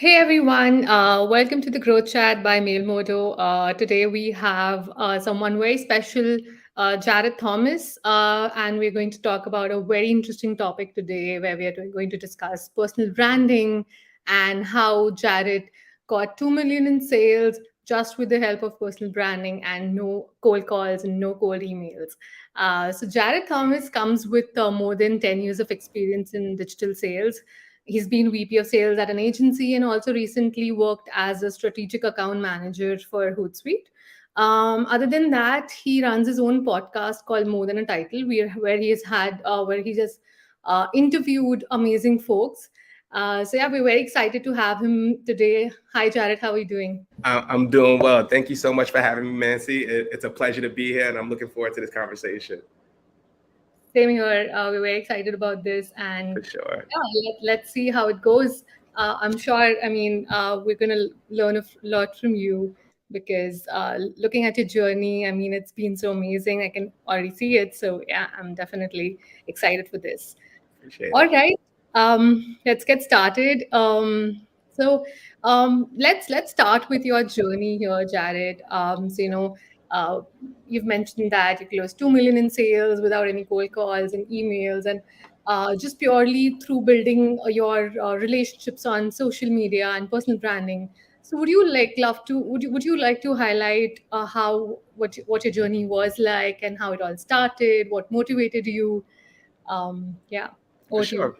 Hey everyone, welcome to the Growth Chat by Mailmodo. Today we have someone very special, Jarrett Thomas, and we're going to talk about a very interesting topic today where we are going to discuss personal branding and how Jarrett got 2 million in sales just with the help of personal branding and no cold calls and no cold emails. So Jarrett Thomas comes with more than 10 years of experience in digital sales. He's been VP of sales at an agency and also recently worked as a strategic account manager for Hootsuite. Other than that, he runs his own podcast called More Than a Title, where he has had where he just interviewed amazing folks. So yeah, we're very excited to have him today. Hi, Jared. How are you doing? I'm doing well. Thank you so much for having me, Mancy. It's a pleasure to be here, and I'm looking forward to this conversation. Same here. We're very excited about this, and For sure. yeah, let's see how it goes. I'm sure. I mean, we're gonna learn lot from you because looking at your journey, I mean, it's been so amazing. I can already see it. So yeah, I'm definitely excited for this. Appreciate All it. right, let's get started. Let's start with your journey here, Jared. Uh, you've mentioned that you closed 2 million in sales without any cold calls and emails, and just purely through building your relationships on social media and personal branding. So, would you like love to would you like to highlight how what your journey was like and how it all started? What motivated you? Yeah, For over to you. sure.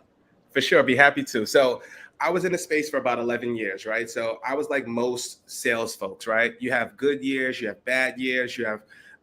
For sure. Be happy to. So I was in the space for about 11 years, right? So I was like most sales folks, right? You have good years, you have bad years, you have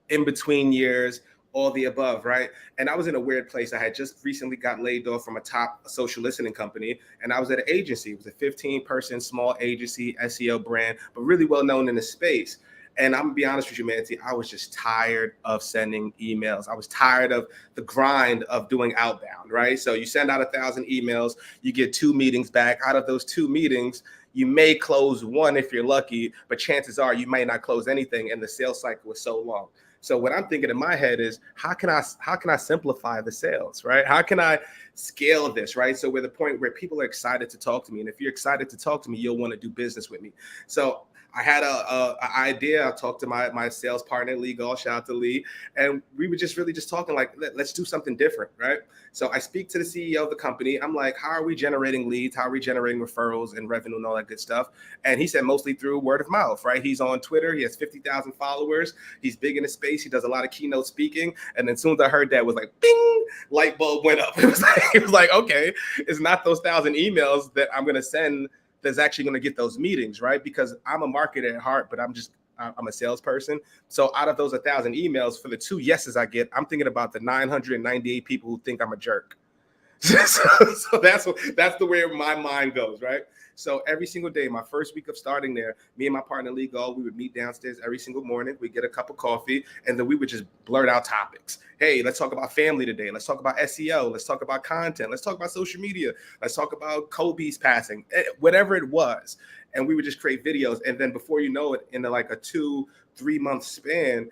in between years, all the above, right? And I was in a weird place. I had just recently got laid off from a top social listening company, and I was at an agency. It was a 15-person small agency, SEO brand, but really well known in the space. And I'm gonna be honest with you, Manti, I was just tired of sending emails. I was tired of the grind of doing outbound, right? So you send out 1,000 emails, you get 2 meetings back. Out of those 2 meetings, you may close one if you're lucky, but chances are you may not close anything, and the sales cycle was so long. So what I'm thinking in my head is how can I simplify the sales, right? How can I scale this, right? So we're the point where people are excited to talk to me, and if you're excited to talk to me, you'll want to do business with me. So I had a idea. I talked to my sales partner, Lee Gall, shout out to Lee, and we were just really just talking like, let's do something different, right? So I speak to the CEO of the company. I'm like, how are we generating leads? How are we generating referrals and revenue and all that good stuff? And he said mostly through word of mouth, right? He's on Twitter. He has 50,000 followers. He's big in the space. He does a lot of keynote speaking. And then as soon as I heard that, it was like, bing, light bulb went up. It was like, okay, it's not those 1,000 emails that I'm gonna send that's actually going to get those meetings, right? Because I'm a marketer at heart, but I'm a salesperson. So out of those 1,000 emails, for the 2 yeses I get, I'm thinking about the 998 people who think I'm a jerk. So that's the way my mind goes, right? So every single day, my first week of starting there, me and my partner Lee Gall, we would meet downstairs every single morning. We'd get a cup of coffee, and then we would just blurt out topics. Hey, let's talk about family today. Let's talk about SEO. Let's talk about content. Let's talk about social media. Let's talk about Kobe's passing, whatever it was. And we would just create videos. And then before you know it, in like a 2-3 month span,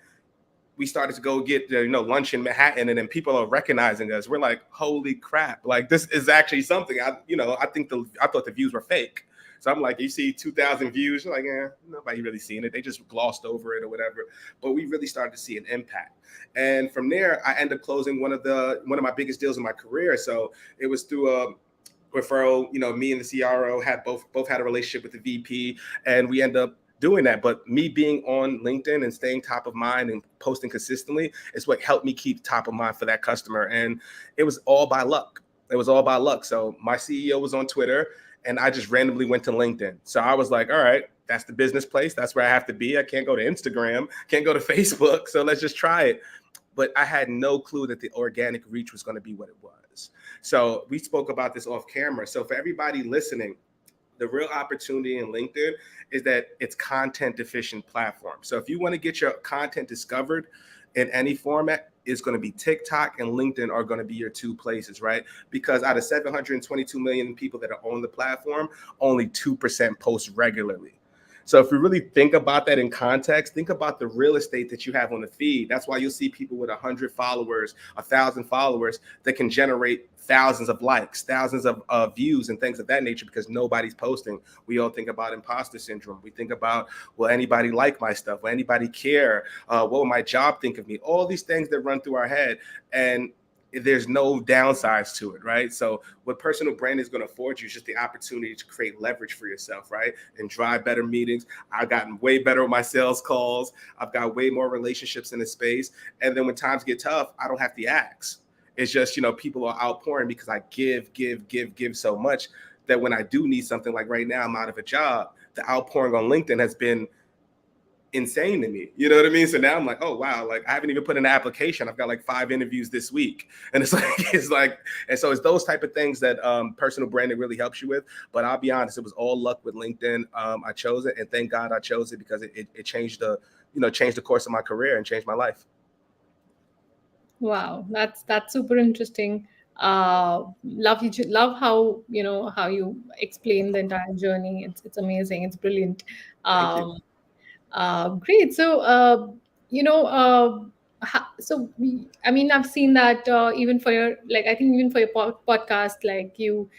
we started to go get lunch in Manhattan, and then people are recognizing us. We're like, holy crap! Like this is actually something. I thought the views were fake. So I'm like, you see 2,000 views, you're like, nobody really seen it. They just glossed over it or whatever. But we really started to see an impact. And from there, I ended up closing one of my biggest deals in my career. So it was through a referral. Me and the CRO had both had a relationship with the VP, and we end up doing that. But me being on LinkedIn and staying top of mind and posting consistently is what helped me keep top of mind for that customer. And it was all by luck. It was all by luck. So my CEO was on Twitter, and I just randomly went to LinkedIn. So I was like, all right, that's the business place. That's where I have to be. I can't go to Instagram, can't go to Facebook. So let's just try it. But I had no clue that the organic reach was going to be what it was. So we spoke about this off camera. So for everybody listening, the real opportunity in LinkedIn is that it's content deficient platform. So if you want to get your content discovered in any format, it's going to be TikTok and LinkedIn are going to be your two places, right? Because out of 722 million people that are on the platform, only 2% post regularly. So if you really think about that in context, think about the real estate that you have on the feed. That's why you'll see people with 100 followers, 1,000 followers that can generate thousands of likes, thousands of views and things of that nature because nobody's posting. We all think about imposter syndrome. We think about, will anybody like my stuff? Will anybody care? What will my job think of me? All these things that run through our head. And there's no downsides to it, right? So what personal branding is going to afford you is just the opportunity to create leverage for yourself, right? And drive better meetings. I've gotten way better with my sales calls. I've got way more relationships in the space. And then when times get tough, I don't have to ask. It's just, people are outpouring because I give so much that when I do need something, like right now, I'm out of a job, the outpouring on LinkedIn has been insane to me. You know what I mean? So now I'm like, oh wow, like I haven't even put in an application. I've got like 5 interviews this week. And it's like, and so it's those type of things that personal branding really helps you with. But I'll be honest, it was all luck with LinkedIn. I chose it, and thank God I chose it because it changed the course of my career and changed my life. Wow, that's super interesting. Love how how you explain the entire journey. It's amazing. It's brilliant. Thank you. Um, Great. So, you know, so I mean, I've seen that even for your, like, I think even for your podcast, like you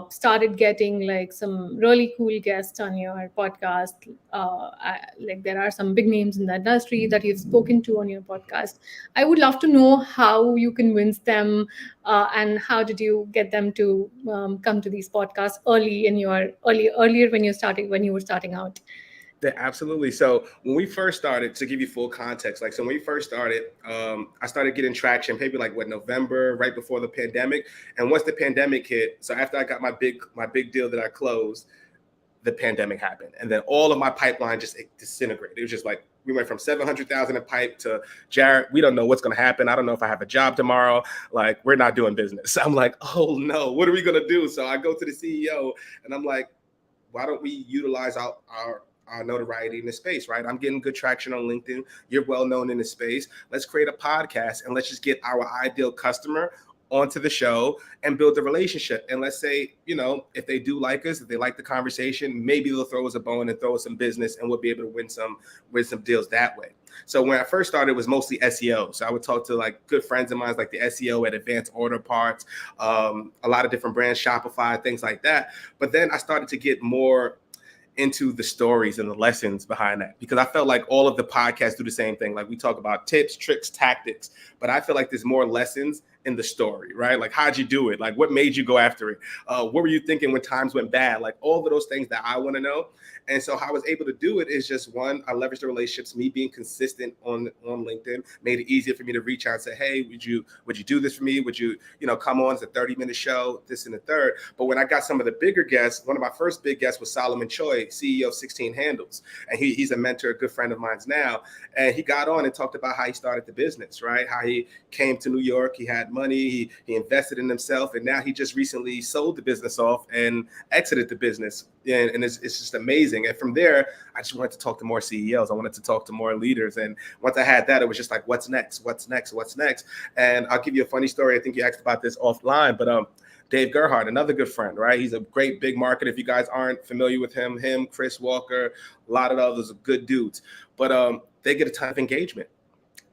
started getting like some really cool guests on your podcast. Like there are some big names in the industry that you've spoken to on your podcast. I would love to know how you convince them, and how did you get them to come to these podcasts early in your earlier when you were starting out. Yeah, absolutely. So when we first started, to give you full context, like so when we first started, I started getting traction maybe like November, right before the pandemic. And once the pandemic hit, so after I got my big deal that I closed, the pandemic happened, and then all of my pipeline just disintegrated. It was just like we went from 700,000 in pipe to Jarrett. We don't know what's going to happen. I don't know if I have a job tomorrow. Like we're not doing business. I'm like, oh no, what are we going to do? So I go to the CEO and I'm like, why don't we utilize our notoriety in the space, right? I'm getting good traction on LinkedIn. You're well known in the space. Let's create a podcast and let's just get our ideal customer onto the show and build the relationship. And let's say, if they do like us, if they like the conversation, maybe they'll throw us a bone and throw us some business, and we'll be able to win some deals that way. So when I first started, it was mostly SEO. So I would talk to like good friends of mine, like the SEO at Advanced Order Parts, a lot of different brands, Shopify, things like that. But then I started to get more into the stories and the lessons behind that, because I felt like all of the podcasts do the same thing. Like we talk about tips, tricks, tactics, but I feel like there's more lessons in the story, right? Like, how'd you do it? Like, what made you go after it? What were you thinking when times went bad? Like all of those things that I want to know. And so how I was able to do it is just, one, I leveraged the relationships, me being consistent on LinkedIn made it easier for me to reach out and say, hey, would you do this for me? Would you, come on? It's a 30-minute show, this and the third. But when I got some of the bigger guests, one of my first big guests was Solomon Choi, CEO of 16 Handles. And he's a mentor, a good friend of mine now. And he got on and talked about how he started the business, right? How he came to New York, he had money, he invested in himself, and now he just recently sold the business off and exited the business. And it's just amazing. And from there, I just wanted to talk to more CEOs. I wanted to talk to more leaders. And once I had that, it was just like, what's next? What's next? What's next? And I'll give you a funny story. I think you asked about this offline, but Dave Gerhardt, another good friend, right? He's a great big marketer. If you guys aren't familiar with him, Chris Walker, a lot of others are good dudes. But they get a ton of engagement.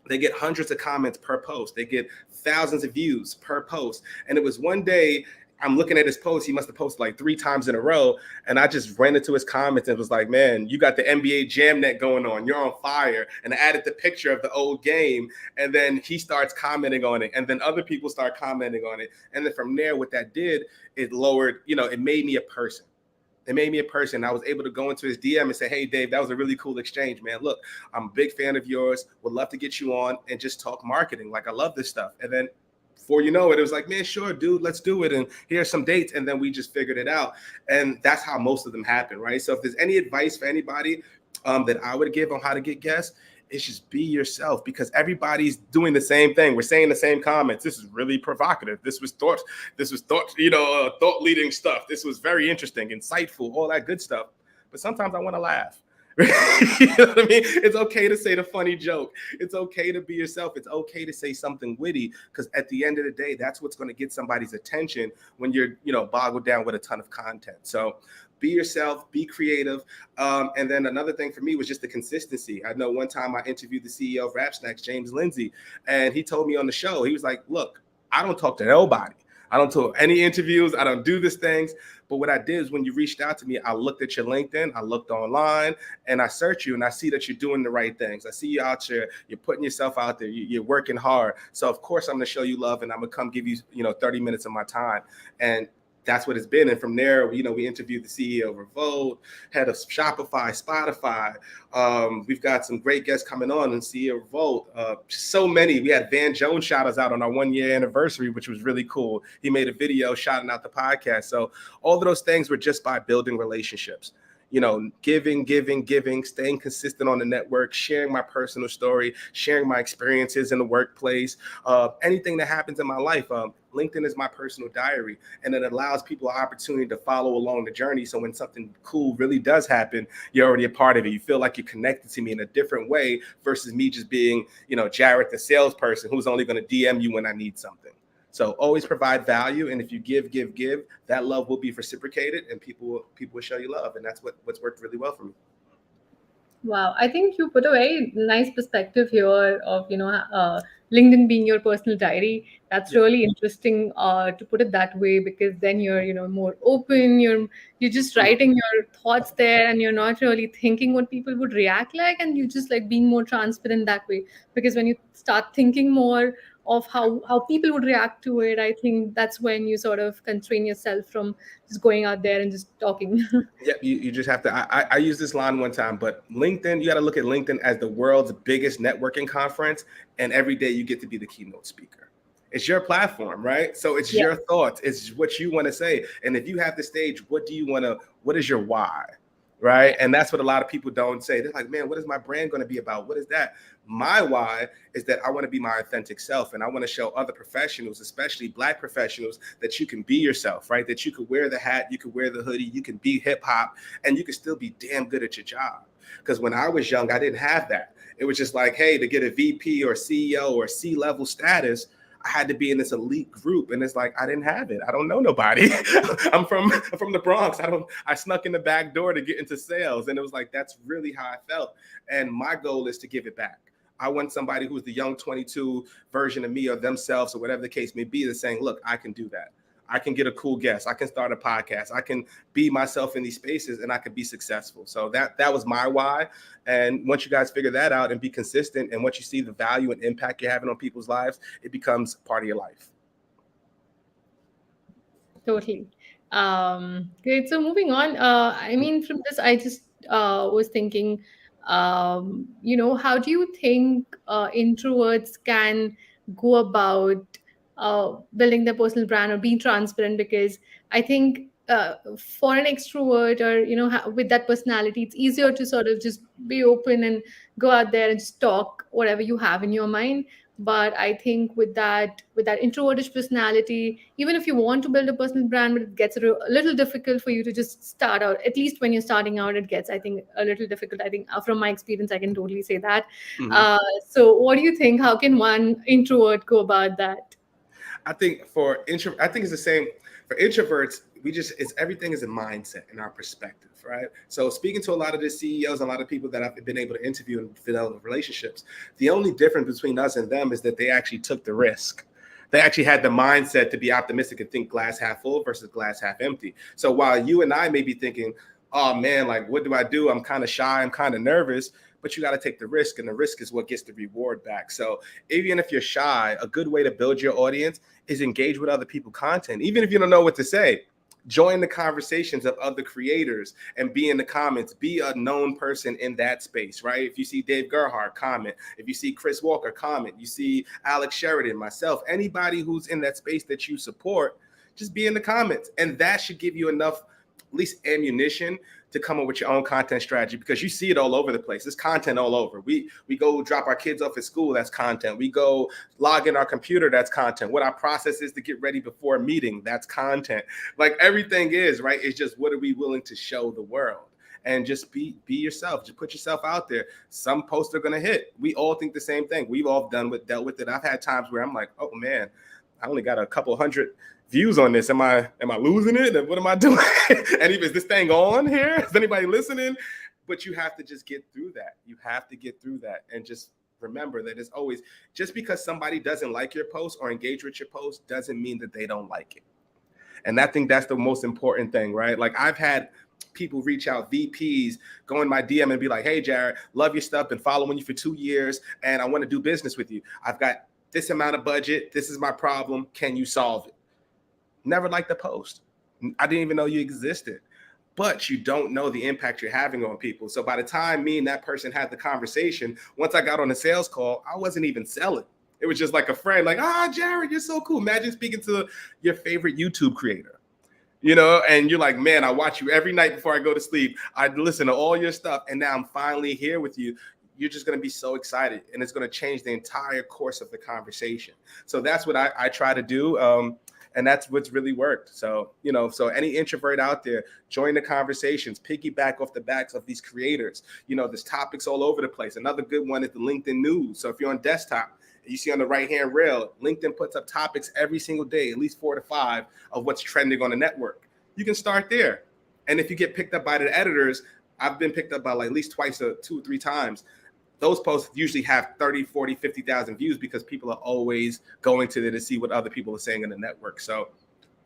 They get hundreds of comments per post. They get thousands of views per post. And it was one day, I'm looking at his post. He must have posted like 3 times in a row. And I just ran into his comments and was like, man, you got the NBA Jam Net going on. You're on fire. And I added the picture of the old game. And then he starts commenting on it. And then other people start commenting on it. And then from there, what that did, it lowered, it made me a person. It made me a person. I was able to go into his DM and say, hey, Dave, that was a really cool exchange, man. Look, I'm a big fan of yours. Would love to get you on and just talk marketing. Like, I love this stuff. And then before you know it, it was like, man, sure, dude, let's do it. And here's some dates. And then we just figured it out. And that's how most of them happen, right? So if there's any advice for anybody that I would give on how to get guests, it's just be yourself, because everybody's doing the same thing. We're saying the same comments. This is really provocative. This was thought leading stuff. This was very interesting, insightful, all that good stuff. But sometimes I want to laugh. You know what I mean? It's okay to say the funny joke. It's okay to be yourself. It's okay to say something witty, because at the end of the day, that's what's going to get somebody's attention when you're, boggled down with a ton of content. So be yourself, be creative. And then another thing for me was just the consistency. I know one time I interviewed the CEO of Rap Snacks, James Lindsay, and he told me on the show, he was like, look, I don't talk to nobody. I don't do any interviews. I don't do these things. But what I did is when you reached out to me, I looked at your LinkedIn, I looked online, and I search you, and I see that you're doing the right things. I see you out there, you're putting yourself out there, you're working hard. So of course I'm going to show you love, and I'm going to come give you, 30 minutes of my time. And that's what it's been. And from there, we interviewed the CEO of Revolt, head of Shopify, Spotify. We've got some great guests coming on, and CEO of Revolt. So many. We had Van Jones shout us out on our 1 year anniversary, which was really cool. He made a video shouting out the podcast. So all of those things were just by building relationships. Giving, staying consistent on the network, sharing my personal story, sharing my experiences in the workplace, anything that happens in my life. LinkedIn is my personal diary, and it allows people an opportunity to follow along the journey. So when something cool really does happen, you're already a part of it. You feel like you're connected to me in a different way versus me just being, Jarrett, the salesperson who's only going to DM you when I need something. So always provide value, and if you give, that love will be reciprocated, and people will show you love, and that's what's worked really well for me. Wow, I think you put a very nice perspective here of LinkedIn being your personal diary. That's Yeah. really interesting to put it that way, because then you're more open. You're just writing your thoughts there, and you're not really thinking what people would react like, and you just like being more transparent that way. Because when you start thinking more of how people would react to it, I think that's when you sort of constrain yourself from just going out there and just talking. Yep, you just have to. I used this line one time, but LinkedIn, you got to look at LinkedIn as the world's biggest networking conference, and every day you get to be the keynote speaker. It's your platform, right? So it's Yeah. your thoughts. It's what you want to say. And if you have the stage, what is your why? Right. And that's what a lot of people don't say. They're like, man, what is my brand going to be about? What is that? My why is that I want to be my authentic self. And I want to show other professionals, especially Black professionals, that you can be yourself, right? That you could wear the hat, you could wear the hoodie, you can be hip hop, and you can still be damn good at your job. Because when I was young, I didn't have that. It was just like, hey, to get a VP or CEO or C-level status, I had to be in this elite group, and it's like I didn't have it. I don't know nobody. I'm from the Bronx. I snuck in the back door to get into sales, and it was like that's really how I felt. And my goal is to give it back. I want somebody who's the young 22 version of me or themselves or whatever the case may be that's saying, look, I can do that. I can get a cool guest. I can start a podcast. I can be myself in these spaces, and I can be successful. So that was my why. And once you guys figure that out and be consistent, and once you see the value and impact you're having on people's lives, it becomes part of your life. Totally. Great. So moving on, I mean, from this, I just was thinking, how do you think introverts can go about building their personal brand or being transparent? Because I think for an extrovert or, with that personality, it's easier to sort of just be open and go out there and just talk whatever you have in your mind. But I think with that introvertish personality, even if you want to build a personal brand, but it gets a little difficult for you to just start out. At least when you're starting out, it gets, I think, a little difficult. I think from my experience, I can totally say that. Mm-hmm. So what do you think? How can one introvert go about that? I think I think it's the same for introverts. It's everything is a mindset and our perspective, right? So speaking to a lot of the CEOs, and a lot of people that I've been able to interview and develop relationships, the only difference between us and them is that they actually took the risk. They actually had the mindset to be optimistic and think glass half full versus glass half empty. So while you and I may be thinking, oh man, like what do I do? I'm kind of shy, I'm kind of nervous. But you got to take the risk, and the risk is what gets the reward back. So even if you're shy, a good way to build your audience is engage with other people's content. Even if you don't know what to say, join the conversations of other creators and be in the comments. Be a known person in that space, right? If you see Dave Gerhardt, comment. If you see Chris Walker, comment. You see Alex Sheridan, myself, anybody who's in that space that you support, just be in the comments. And that should give you enough, at least ammunition, to come up with your own content strategy, because you see it all over the place. There's content all over. We go drop our kids off at school, that's content. We go log in our computer, that's content. What our process is to get ready before a meeting, that's content. Like everything is, right? It's just what are we willing to show the world? and just be yourself. Just put yourself out there. Some posts are gonna hit. We all think the same thing. We've all dealt with it. I've had times where I'm like, oh man, I only got a couple hundred views on this. Am I losing it? And what am I doing? And even, is this thing on here? Is anybody listening? But you have to just get through that. You have to get through that, and just remember that it's always, just because somebody doesn't like your post or engage with your post doesn't mean that they don't like it. And I think that's the most important thing, right? Like, I've had people reach out, VPs, go in my DM and be like, hey, Jarrett, love your stuff, been following you for 2 years, and I want to do business with you. I've got this amount of budget. This is my problem. Can you solve it? Never liked the post. I didn't even know you existed. But you don't know the impact you're having on people. So by the time me and that person had the conversation, once I got on a sales call, I wasn't even selling. It was just like a friend, like, Jarrett, you're so cool. Imagine speaking to your favorite YouTube creator, and you're like, man, I watch you every night before I go to sleep. I listen to all your stuff. And now I'm finally here with you. You're just going to be so excited, and it's going to change the entire course of the conversation. So that's what I try to do. And that's what's really worked. So, so any introvert out there, join the conversations, piggyback off the backs of these creators. There's topics all over the place. Another good one is the LinkedIn news. So if you're on desktop, you see on the right-hand rail, LinkedIn puts up topics every single day, at least 4 to 5 of what's trending on the network. You can start there. And if you get picked up by the editors, I've been picked up by like at least 2 or 3 times. Those posts usually have 30, 40, 50,000 views because people are always going to there to see what other people are saying in the network. So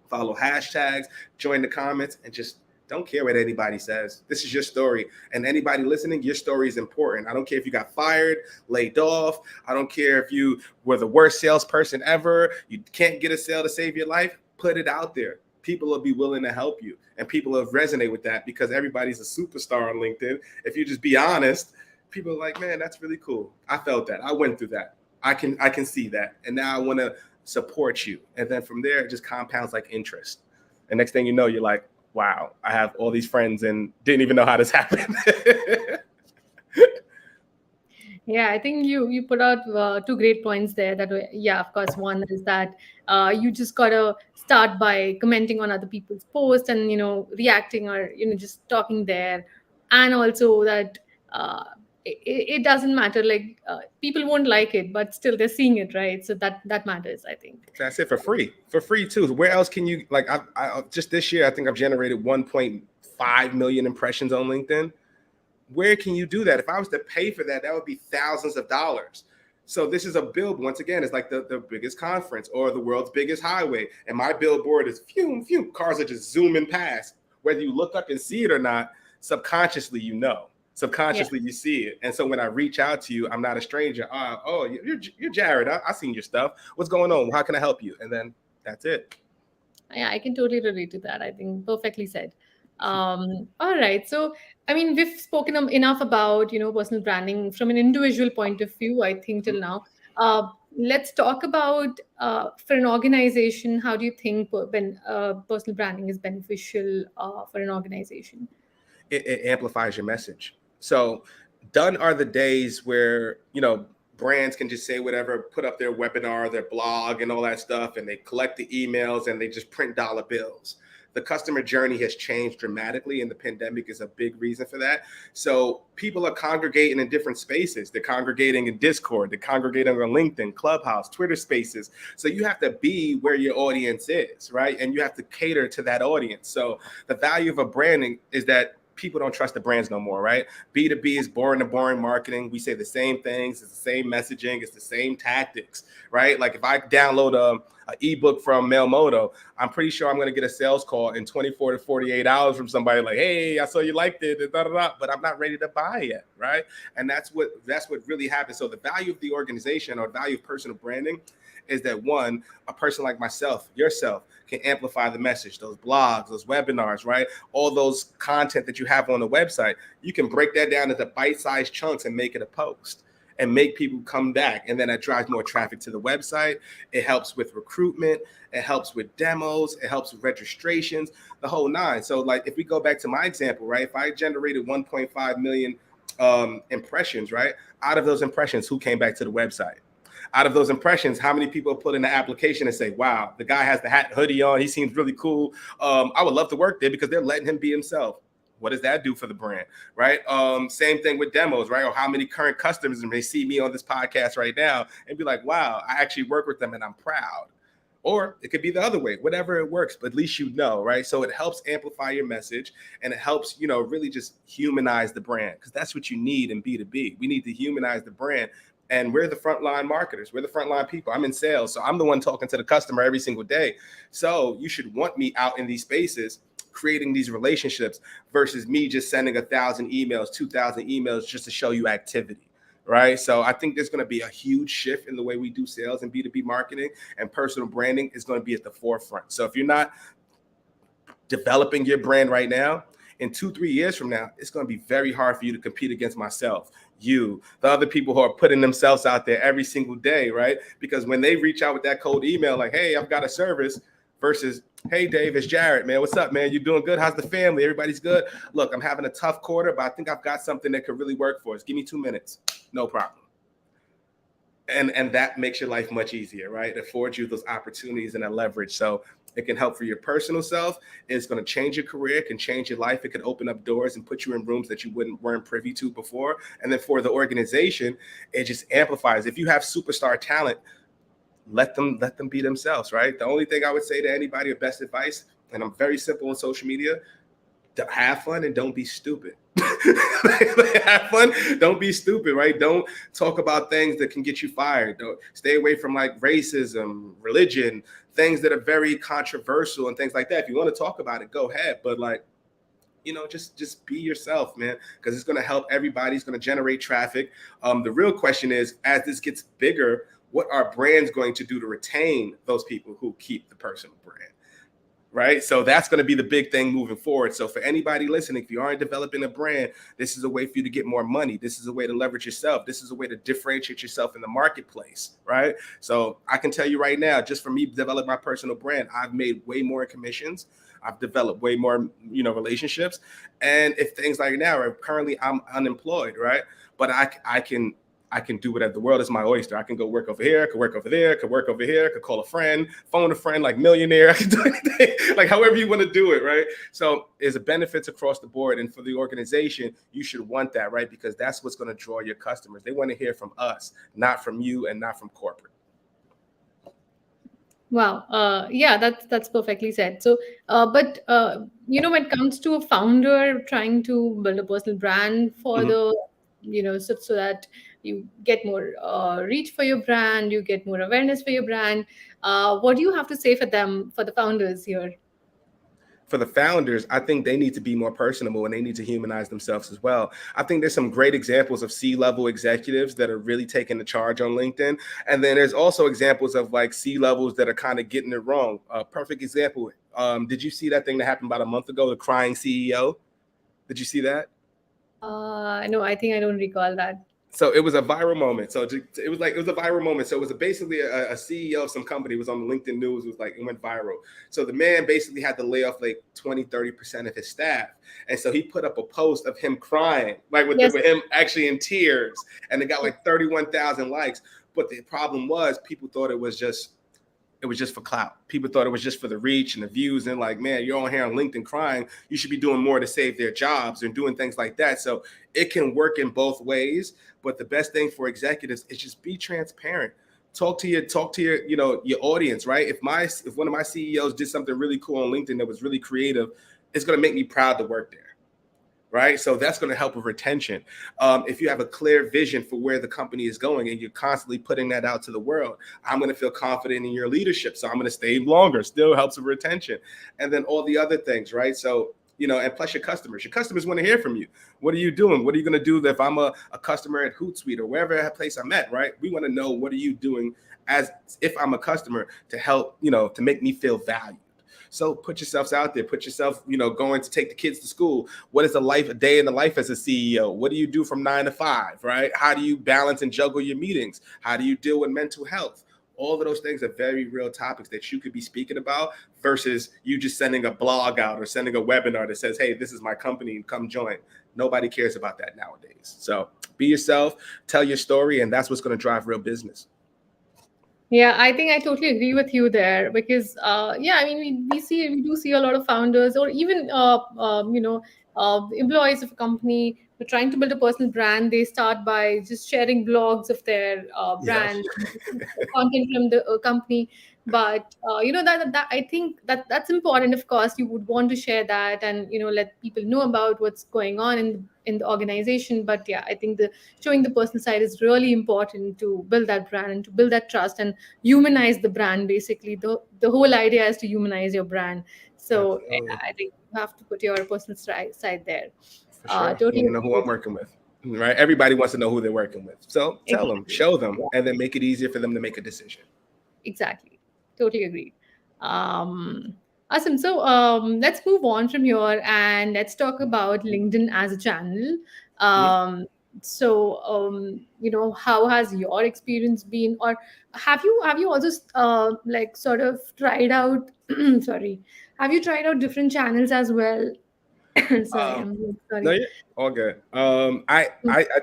follow hashtags, join the comments, and just don't care what anybody says. This is your story. And anybody listening, your story is important. I don't care if you got fired, laid off. I don't care if you were the worst salesperson ever. You can't get a sale to save your life. Put it out there. People will be willing to help you. And people will resonate with that because everybody's a superstar on LinkedIn. If you just be honest, people are like, man, that's really cool. I felt that. I went through that. I can see that. And now I want to support you. And then from there, it just compounds like interest. And next thing you know, you're like, wow, I have all these friends and didn't even know how this happened. Yeah, I think you put out 2 great points there. Of course, one is that you just gotta start by commenting on other people's posts and reacting or just talking there, and also that it doesn't matter. Like people won't like it, but still they're seeing it, right? So that matters, I think. That's it, for free too. Where else can you, like, I just this year I think I've generated 1.5 million impressions on LinkedIn. Where can you do that? If I was to pay for that, that would be thousands of dollars. So this is a billboard. Once again, it's like the biggest conference or the world's biggest highway. And my billboard is fume. Cars are just zooming past. Whether you look up and see it or not, subconsciously, subconsciously you see it. And so when I reach out to you, I'm not a stranger. You're Jarrett. I seen your stuff. What's going on? How can I help you? And then that's it. Yeah, I can totally relate to that. I think perfectly said. All right. So, I mean, we've spoken enough about, personal branding from an individual point of view, I think, till now. Let's talk about for an organization, how do you think when personal branding is beneficial for an organization? It amplifies your message. So done are the days where, brands can just say whatever, put up their webinar, their blog and all that stuff, and they collect the emails and they just print dollar bills. The customer journey has changed dramatically, and the pandemic is a big reason for that. So people are congregating in different spaces. They're congregating in Discord. They're congregating on LinkedIn, Clubhouse, Twitter Spaces. So you have to be where your audience is, right? And you have to cater to that audience. So the value of a branding is that people don't trust the brands no more, right? B2B is boring to boring marketing. We say the same things. It's the same messaging. It's the same tactics, right? Like if I download an ebook from Mailmodo, I'm pretty sure I'm going to get a sales call in 24 to 48 hours from somebody like, hey, I saw you liked it, but I'm not ready to buy yet, right? And that's what really happens. So the value of the organization or value of personal branding is that, one, a person like myself, yourself, can amplify the message, those blogs, those webinars, right? All those content that you have on the website, you can break that down into bite-sized chunks and make it a post and make people come back. And then that drives more traffic to the website. It helps with recruitment. It helps with demos. It helps with registrations, the whole nine. So like, if we go back to my example, right? If I generated 1.5 million impressions, right? Out of those impressions, who came back to the website? Out of those impressions, how many people put in the application and say, wow, the guy has the hat and hoodie on. He seems really cool. I would love to work there because they're letting him be himself. What does that do for the brand, right? Same thing with demos, right? Or how many current customers may see me on this podcast right now and be like, wow, I actually work with them and I'm proud. Or it could be the other way, whatever it works, but at least you know, right? So it helps amplify your message and it helps, really just humanize the brand because that's what you need in B2B. We need to humanize the brand. And we're the frontline marketers. We're the frontline people. I'm in sales. So I'm the one talking to the customer every single day. So you should want me out in these spaces, creating these relationships versus me just sending 1,000 emails, 2,000 emails just to show you activity. Right. So I think there's going to be a huge shift in the way we do sales and B2B marketing, and personal branding is going to be at the forefront. So if you're not developing your brand right now, in 2-3 years from now, it's going to be very hard for you to compete against myself, you, the other people who are putting themselves out there every single day. Right. Because when they reach out with that cold email, like, hey, I've got a service, versus, hey, Dave, it's Jarrett, man. What's up, man? You doing good? How's the family? Everybody's good? Look, I'm having a tough quarter, but I think I've got something that could really work for us. Give me 2 minutes. No problem. And that makes your life much easier, right? It affords you those opportunities and that leverage. So it can help for your personal self. It's going to change your career. It can change your life. It can open up doors and put you in rooms that you weren't privy to before. And then for the organization, it just amplifies. If you have superstar talent, let them be themselves, right? The only thing I would say to anybody, or best advice, and I'm very simple on social media, have fun and don't be stupid. Have fun, don't be stupid, right? Don't talk about things that can get you fired. Don't stay away from like racism, religion, things that are very controversial and things like that. If you want to talk about it, go ahead. But like, just be yourself, man, because it's going to help everybody. It's going to generate traffic. The real question is, as this gets bigger, what are brands going to do to retain those people who keep the personal brand, right? So that's going to be the big thing moving forward. So for anybody listening, if you aren't developing a brand, this is a way for you to get more money. This is a way to leverage yourself. This is a way to differentiate yourself in the marketplace, right? So I can tell you right now, just for me to develop my personal brand, I've made way more commissions. I've developed way more, relationships. And if things like now are currently I'm unemployed, right? But I can do whatever. The world is my oyster. I can go work over here, could work over there, could work over here, could call a friend, phone a friend, like millionaire. I can do anything, like however you want to do it, right? So there's a benefits across the board. And for the organization, you should want that, right? Because that's what's going to draw your customers. They want to hear from us, not from you and not from corporate. Wow. Yeah, that's perfectly said. So, when it comes to a founder trying to build a personal brand for Mhm. so that you get more reach for your brand, you get more awareness for your brand. What do you have to say for them, for the founders here? For the founders, I think they need to be more personable and they need to humanize themselves as well. I think there's some great examples of C-level executives that are really taking the charge on LinkedIn. And then there's also examples of like C-levels that are kind of getting it wrong. A perfect example. Did you see that thing that happened about a month ago, the crying CEO? Did you see that? No, I think I don't recall that. So it was a viral moment. So it was a viral moment. So it was basically a CEO of some company was on the LinkedIn news. It was like, it went viral. So the man basically had to lay off like 20-30% of his staff. And so he put up a post of him crying, like with, Yes. with him actually in tears. And it got like 31,000 likes. But the problem was people thought it was just for clout. People thought it was just for the reach and the views. And like, man, you're on here on LinkedIn crying. You should be doing more to save their jobs and doing things like that. So it can work in both ways. But the best thing for executives is just be transparent. Talk to your, your audience, right? If one of my CEOs did something really cool on LinkedIn that was really creative, it's going to make me proud to work there. Right. So that's going to help with retention. If you have a clear vision for where the company is going and you're constantly putting that out to the world, I'm going to feel confident in your leadership. So I'm going to stay longer. Still helps with retention. And then all the other things. Right. So, and plus your customers want to hear from you. What are you doing? What are you going to do if I'm a customer at Hootsuite or wherever place I'm at? Right. We want to know, what are you doing as if I'm a customer to help, to make me feel valued. So put yourselves out there, put yourself, going to take the kids to school. What is a day in the life as a CEO? What do you do from 9 to 5, right? How do you balance and juggle your meetings? How do you deal with mental health? All of those things are very real topics that you could be speaking about versus you just sending a blog out or sending a webinar that says, hey, this is my company and come join. Nobody cares about that nowadays. So be yourself, tell your story, and that's what's going to drive real business. Yeah, I think I totally agree with you there because, yeah, I mean, we do see a lot of founders or even, employees of a company who are trying to build a personal brand. They start by just sharing blogs of their Yep, brand, content from the company. But that I think that's important. Of course, you would want to share that and let people know about what's going on in the organization. But yeah, I think the showing the personal side is really important to build that brand and to build that trust and humanize the brand. Basically, the whole idea is to humanize your brand. So absolutely, I think you have to put your personal side there. for sure. I Totally want to know agree who I'm with working with, right? Everybody wants to know who they're working with, so you. tell them, Exactly. show them, Yeah, and then make it easier for them to make a decision. exactly. Totally agreed. Um, awesome. So let's move on from here and let's talk about LinkedIn as a channel. Mhm. Um, how has your experience been, or have you also like sort of tried out? Sorry, have you tried out different channels as well? Sorry, Um, I'm really no, sorry. yeah, all good. I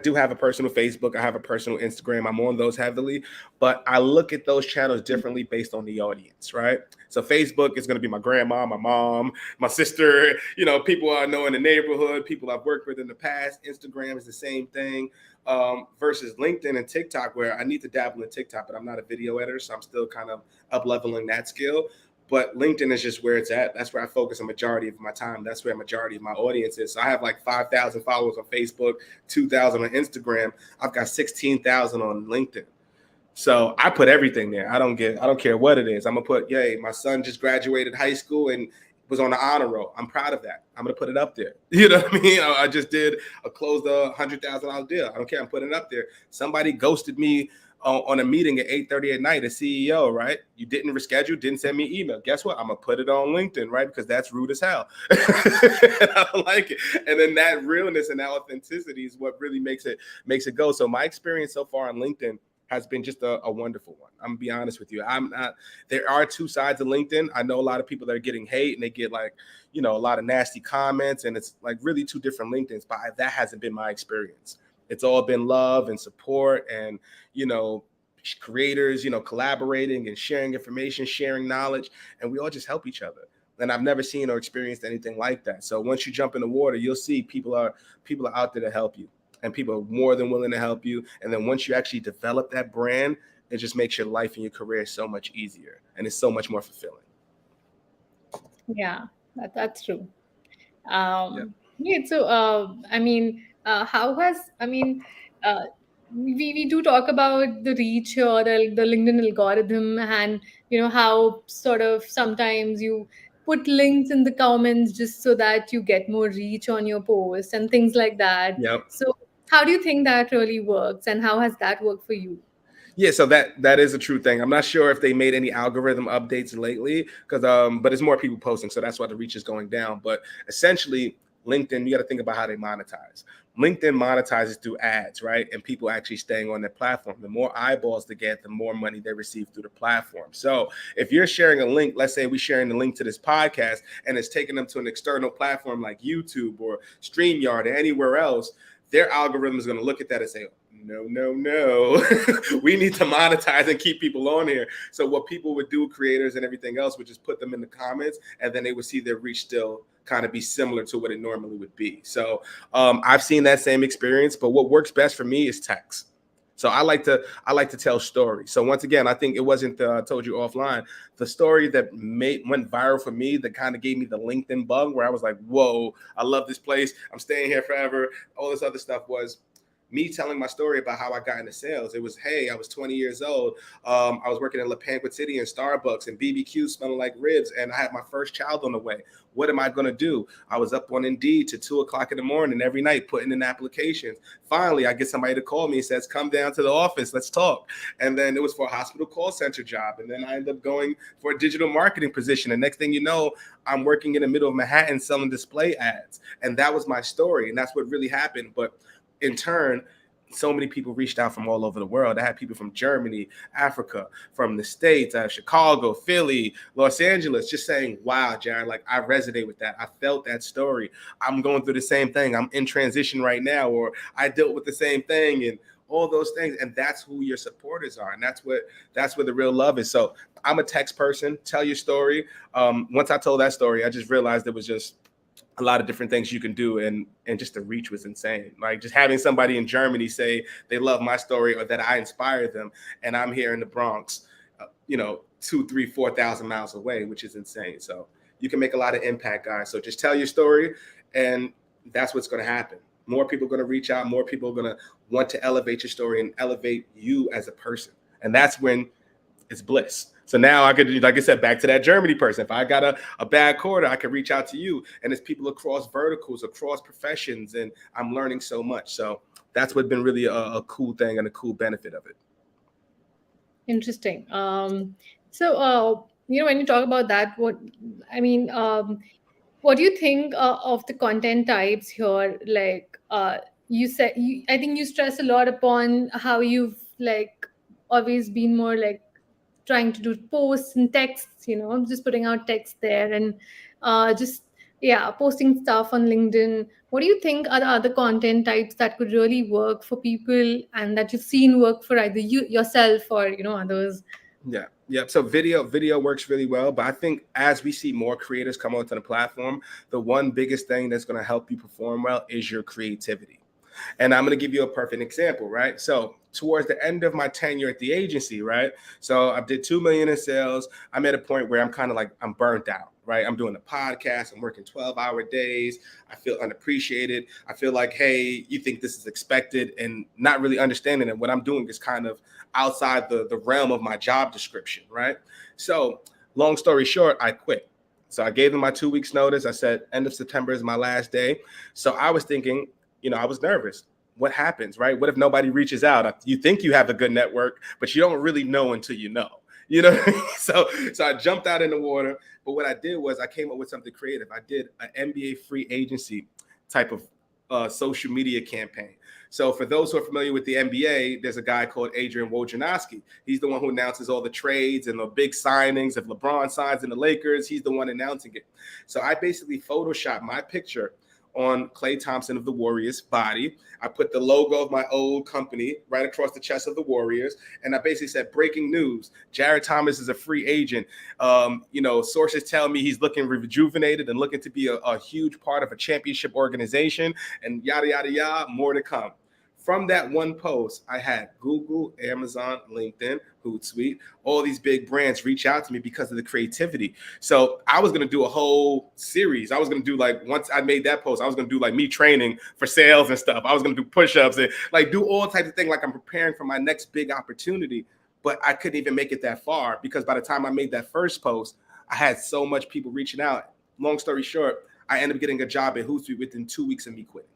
do have a personal Facebook. I have a personal Instagram. I'm on those heavily, but I look at those channels differently based on the audience, right? So Facebook is going to be my grandma, my mom, my sister. People I know in the neighborhood, people I've worked with in the past. Instagram is the same thing. Versus LinkedIn and TikTok, where I need to dabble in TikTok, but I'm not a video editor, so I'm still kind of up leveling that skill. But LinkedIn is just where it's at. That's where I focus a majority of my time. That's where a majority of my audience is. So I have like 5,000 followers on Facebook, 2,000 on Instagram. I've got 16,000 on LinkedIn. So I put everything there. I don't care what it is. I'm gonna put, yay, my son just graduated high school and was on the honor roll. I'm proud of that. I'm gonna put it up there. You know what I mean? I just did a closed $100,000 deal. I don't care. I'm putting it up there. Somebody ghosted me on a meeting at 8:30 at night. A CEO, right? You didn't reschedule, didn't send me email. Guess what? I'm gonna put it on LinkedIn, right? Because that's rude as hell. I don't like it. And then that realness and that authenticity is what really makes it go. So my experience so far on LinkedIn has been just a wonderful one. I'm gonna be honest with you. I'm not. There are two sides of LinkedIn. I know a lot of people that are getting hate and they get like, a lot of nasty comments, and it's like really two different LinkedIn's. But that hasn't been my experience. It's all been love and support, and you know, creators, collaborating and sharing information, sharing knowledge, and we all just help each other. And I've never seen or experienced anything like that. So once you jump in the water, you'll see people are out there to help you, and people are more than willing to help you. And then once you actually develop that brand, it just makes your life and your career so much easier, and it's so much more fulfilling. Yeah, that's true. Yeah. Yeah, so how has uh, we do talk about the reach or the LinkedIn algorithm, and how sort of sometimes you put links in the comments just so that you get more reach on your post and things like that. Yep. So how do you think that really works, and how has that worked for you? Yeah, so that is a true thing. I'm not sure if they made any algorithm updates lately, because but it's more people posting, so that's why the reach is going down. But essentially, LinkedIn, you got to think about how they monetize. LinkedIn monetizes through ads, right? And people actually staying on their platform. The more eyeballs they get, the more money they receive through the platform. So if you're sharing a link, let's say we're sharing the link to this podcast, and it's taking them to an external platform like YouTube or StreamYard or anywhere else, their algorithm is going to look at that and say, no, no, no. We need to monetize and keep people on here. So what people would do, creators and everything else, would just put them in the comments, and then they would see their reach still kind of be similar to what it normally would be. So I've seen that same experience, but what works best for me is text. So I like to tell stories. So once again, I think it wasn't I told you offline, the story that went viral for me, that kind of gave me the LinkedIn bug, where I was like, whoa, I love this place. I'm staying here forever. All this other stuff was me telling my story about how I got into sales. It was, hey, I was 20 years old. I was working in La Panquid City in Starbucks and BBQ smelling like ribs, and I had my first child on the way. What am I going to do? I was up on Indeed to 2 o'clock in the morning every night putting in applications. Finally, I get somebody to call me and says, come down to the office, let's talk. And then it was for a hospital call center job. And then I ended up going for a digital marketing position. And next thing you know, I'm working in the middle of Manhattan selling display ads. And that was my story. And that's what really happened. But in turn, so many people reached out from all over the world. I had people from Germany, Africa, from the States, Chicago, Philly, Los Angeles, just saying, wow, Jarrett, like I resonate with that. I felt that story. I'm going through the same thing. I'm in transition right now, or I dealt with the same thing. And all those things. And that's who your supporters are. And that's where the real love is. So I'm a text person. Tell your story. Once I told that story, I just realized there was just a lot of different things you can do, and just the reach was insane. Like just having somebody in Germany say they love my story or that I inspired them, and I'm here in the Bronx, 2, 3, 4,000 miles away, which is insane. So you can make a lot of impact, guys. So just tell your story, and that's what's going to happen. More people are going to reach out. More people are going to want to elevate your story and elevate you as a person, and that's when it's bliss. So now I could, like I said, back to that Germany person. If I got a bad quarter, I could reach out to you. And it's people across verticals, across professions, and I'm learning so much. So that's what's been really a cool thing and a cool benefit of it. Interesting. When you talk about that, I mean, what do you think of the content types here? Like, I think you stress a lot upon how you've like always been more like trying to do posts and texts, just putting out text there and just, yeah, posting stuff on LinkedIn. What do you think are the other content types that could really work for people and that you've seen work for either you yourself or, others? Yeah. So video works really well, but I think as we see more creators come onto the platform, the one biggest thing that's going to help you perform well is your creativity. And I'm going to give you a perfect example, right? So towards the end of my tenure at the agency, right? So I did 2 million in sales. I'm at a point where I'm kind of like, I'm burnt out, right? I'm doing a podcast. I'm working 12-hour days. I feel unappreciated. I feel like, hey, you think this is expected, and not really understanding that what I'm doing is kind of outside the realm of my job description, right? So long story short, I quit. So I gave them my 2 weeks notice. I said, end of September is my last day. So I was thinking, I was nervous. What happens, right? What if nobody reaches out? You think you have a good network, but you don't really know until you know. So I jumped out in the water. But what I did was I came up with something creative. I did an NBA free agency type of social media campaign. So for those who are familiar with the NBA, there's a guy called Adrian Wojnarowski. He's the one who announces all the trades and the big signings. If LeBron signs in the Lakers, he's the one announcing it. So I basically photoshopped my picture on Klay Thompson of the Warriors' body. I put the logo of my old company right across the chest of the Warriors. And I basically said, breaking news, Jarrett Thomas is a free agent. Sources tell me he's looking rejuvenated and looking to be a huge part of a championship organization, and yada, yada, yada, more to come. From that one post, I had Google, Amazon, LinkedIn, Hootsuite, all these big brands reach out to me because of the creativity. So I was going to do a whole series. I was going to do, like, once I made that post, I was going to do like me training for sales and stuff. I was going to do push-ups and like do all types of things, like I'm preparing for my next big opportunity. But I couldn't even make it that far because by the time I made that first post, I had so much people reaching out. Long story short, I ended up getting a job at Hootsuite within 2 weeks of me quitting,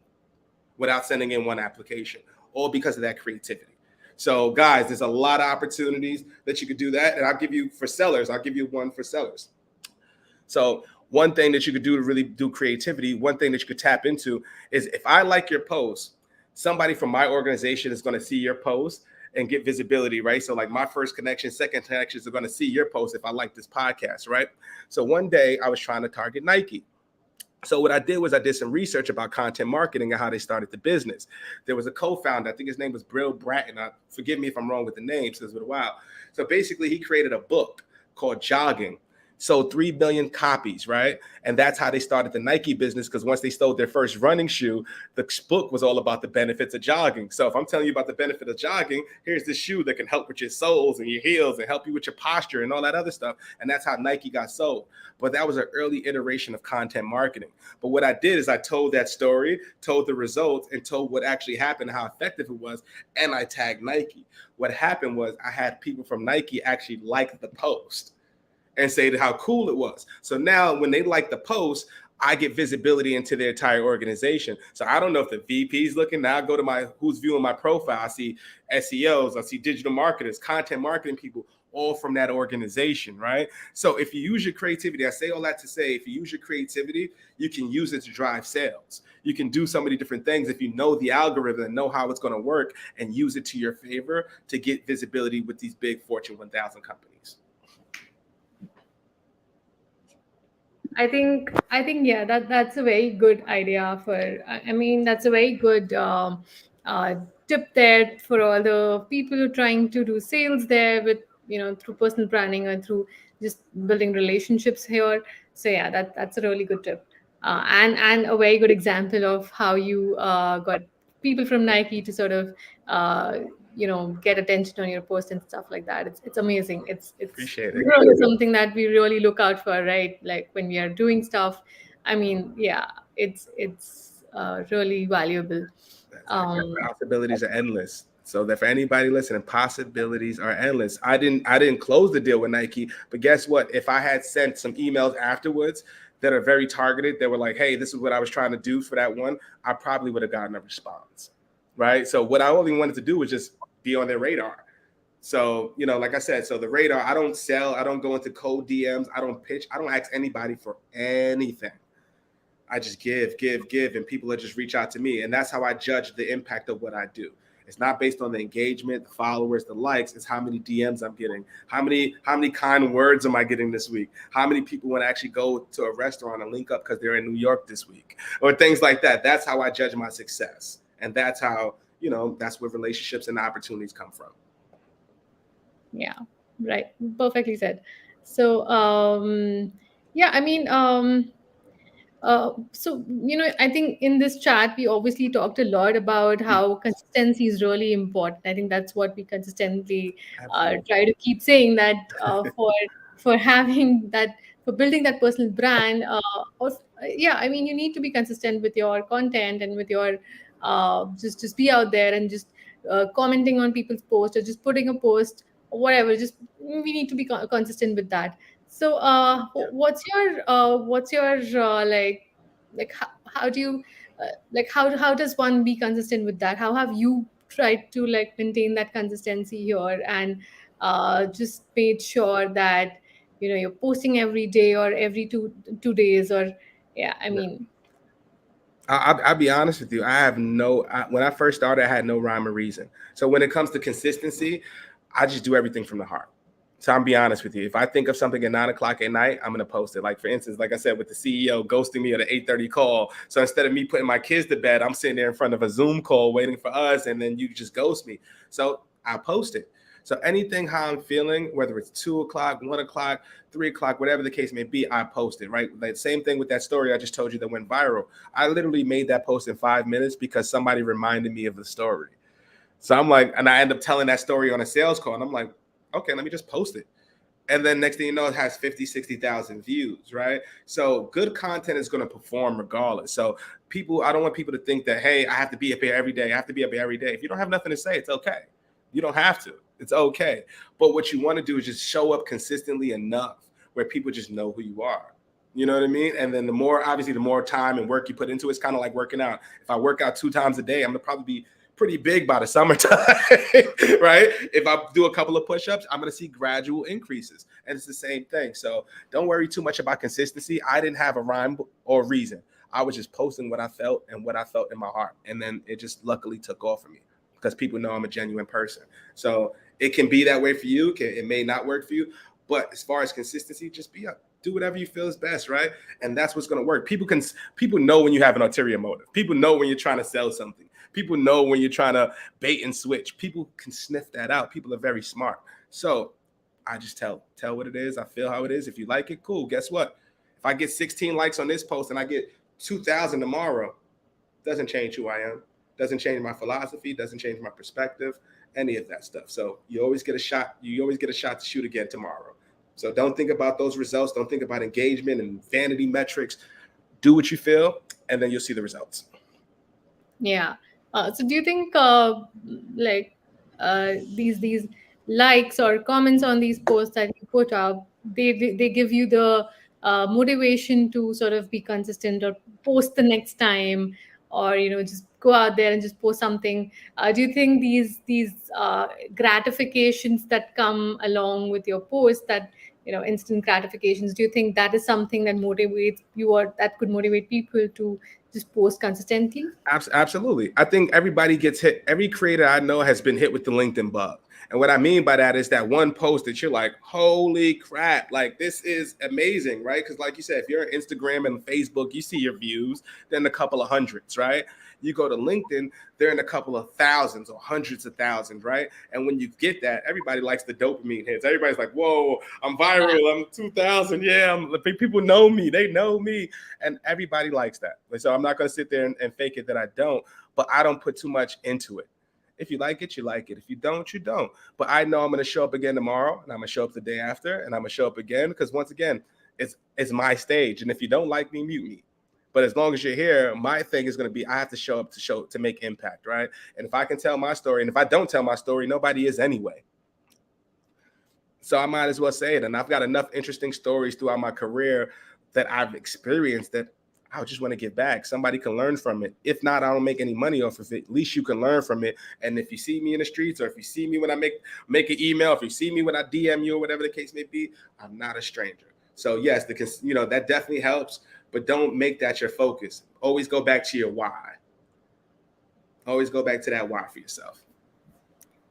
without sending in one application, all because of that creativity. So guys, there's a lot of opportunities that you could do that. And I'll give you one for sellers. So one thing that you could do to really do creativity, one thing that you could tap into is, if I like your post, somebody from my organization is going to see your post and get visibility, right? So like my first connection, second connections are going to see your post if I like this podcast, right? So one day I was trying to target Nike. So what I did was I did some research about content marketing and how they started the business. There was a co-founder, I think his name was Brill Bratton. Forgive me if I'm wrong with the name, so it's been a while. So basically he created a book called Jogging. Sold 3 billion copies, right? And that's how they started the Nike business, because once they sold their first running shoe, the book was all about the benefits of jogging. So if I'm telling you about the benefit of jogging, here's this shoe that can help with your soles and your heels and help you with your posture and all that other stuff. And that's how Nike got sold. But that was an early iteration of content marketing. But what I did is I told that story, told the results, and told what actually happened, how effective it was, and I tagged Nike. What happened was I had people from Nike actually like the post and say how cool it was. So now when they like the post, I get visibility into their entire organization. So I don't know if the VP's looking. Now I go to who's viewing my profile. I see SEOs, I see digital marketers, content marketing people, all from that organization, right? So if you use your creativity, I say all that to say, if you use your creativity, you can use it to drive sales. You can do so many different things if you know the algorithm and know how it's going to work, and use it to your favor to get visibility with these big Fortune 1000 companies. I think, yeah, that's a very good idea for. I mean, that's a very good uh, tip there for all the people who are trying to do sales there with, through personal branding or through just building relationships here. So yeah, that's a really good tip, and a very good example of how you got people from Nike to sort of uh, get attention on your post and stuff like that. It's amazing. It's Appreciate it. really something that we really look out for, right? Like when we are doing stuff. I mean, yeah, it's really valuable. Exactly. um Possibilities are endless. So that for anybody listening, possibilities are endless. I didn't close the deal with Nike, but guess what? If I had sent some emails afterwards that are very targeted, that were like, "Hey, this is what I was trying to do for that one," I probably would have gotten a response, right? So what I only wanted to do was just be on their radar. So, like I said, so the radar, I don't sell, I don't go into cold DMs, I don't pitch, I don't ask anybody for anything. I just give, and people will just reach out to me. And that's how I judge the impact of what I do. It's not based on the engagement, the followers, the likes. It's how many DMs I'm getting. How many kind words am I getting this week? How many people want to actually go to a restaurant and link up because they're in New York this week, or things like that. That's how I judge my success, and that's how that's where relationships and opportunities come from. Yeah, right. Perfectly said. So, yeah, I mean, so I think in this chat we obviously talked a lot about how consistency is really important. I think that's what we consistently Absolutely. try to keep saying, that for having that, for building that personal brand, yeah, I mean, you need to be consistent with your content and with your just be out there and just commenting on people's posts or just putting a post or whatever. Just we need to be consistent with that. So, Yeah. what's your like how do you like how does one be consistent with that? How have you tried to like maintain that consistency here and just made sure that you're posting every day or every two days, or yeah, I Yeah. mean, I'll be honest with you. I have when I first started, I had no rhyme or reason. So when it comes to consistency, I just do everything from the heart. So I'm be honest with you. If I think of something at 9 o'clock at night, I'm gonna post it. Like for instance, like I said, with the CEO ghosting me at an 8:30 call. So instead of me putting my kids to bed, I'm sitting there in front of a Zoom call waiting for us, and then you just ghost me. So I post it. So anything how I'm feeling, whether it's 2 o'clock, 1 o'clock, 3 o'clock, whatever the case may be, I post it. Right. Like same thing with that story I just told you that went viral. I literally made that post in 5 minutes because somebody reminded me of the story. So I'm like, and I end up telling that story on a sales call, and I'm like, okay, let me just post it. And then next thing you know, it has 50, 60,000 views, right? So good content is going to perform regardless. So I don't want people to think that, hey, I have to be up here every day. I have to be up here every day. If you don't have nothing to say, it's okay. You don't have to. It's okay. But what you want to do is just show up consistently enough where people just know who you are. You know what I mean? And then obviously, the more time and work you put into it, it's kind of like working out. If I work out 2 times a day, I'm going to probably be pretty big by the summertime, right? If I do a couple of push-ups, I'm going to see gradual increases. And it's the same thing. So don't worry too much about consistency. I didn't have a rhyme or reason. I was just posting what I felt and what I felt in my heart. And then it just luckily took off for me because people know I'm a genuine person. So it can be that way for you. It may not work for you. But as far as consistency, just be up. Do whatever you feel is best, right? And that's what's going to work. People know when you have an ulterior motive. People know when you're trying to sell something. People know when you're trying to bait and switch. People can sniff that out. People are very smart. So I just tell what it is. I feel how it is. If you like it, cool. Guess what? If I get 16 likes on this post and I get 2,000 tomorrow, doesn't change who I am. Doesn't change my philosophy. Doesn't change my perspective. Any of that stuff. So you always get a shot. You always get a shot to shoot again tomorrow. So don't think about those results. Don't think about engagement and vanity metrics. Do what you feel, and then you'll see the results. yeah. So do you think like these likes or comments on these posts that you put up, they give you the motivation to sort of be consistent or post the next time, or just go out there and just post something? Do you think these gratifications that come along with your post, that instant gratifications, do you think that is something that motivates you or that could motivate people to just post consistently? Absolutely. I think everybody gets hit. Every creator I know has been hit with the LinkedIn bug. And what I mean by that is that one post that you're like, holy crap, like this is amazing, right? Because like you said, if you're on Instagram and Facebook, you see your views, then a couple of hundreds, right? You go to LinkedIn, they're in a couple of thousands or hundreds of thousands, right? And when you get that, everybody likes the dopamine hits. Everybody's like, whoa, I'm viral, I'm 2,000, yeah, people know me, they know me. And everybody likes that. So I'm not going to sit there and fake it that I don't, but I don't put too much into it. If you like it, you like it. If you don't, you don't. But I know I'm going to show up again tomorrow, and I'm going to show up the day after, and I'm going to show up again, because once again, it's my stage. And if you don't like me, mute me. But as long as you're here, my thing is going to be, I have to show up to make impact, right? And if I can tell my story, and if I don't tell my story, nobody is anyway. So I might as well say it. And I've got enough interesting stories throughout my career that I've experienced that I just want to give back. Somebody can learn from it. If not, I don't make any money off of it. At least you can learn from it. And if you see me in the streets, or if you see me when I make an email, if you see me when I DM you, or whatever the case may be, I'm not a stranger. So yes, that definitely helps, but don't make that your focus. Always go back to your why. Always go back to that why for yourself.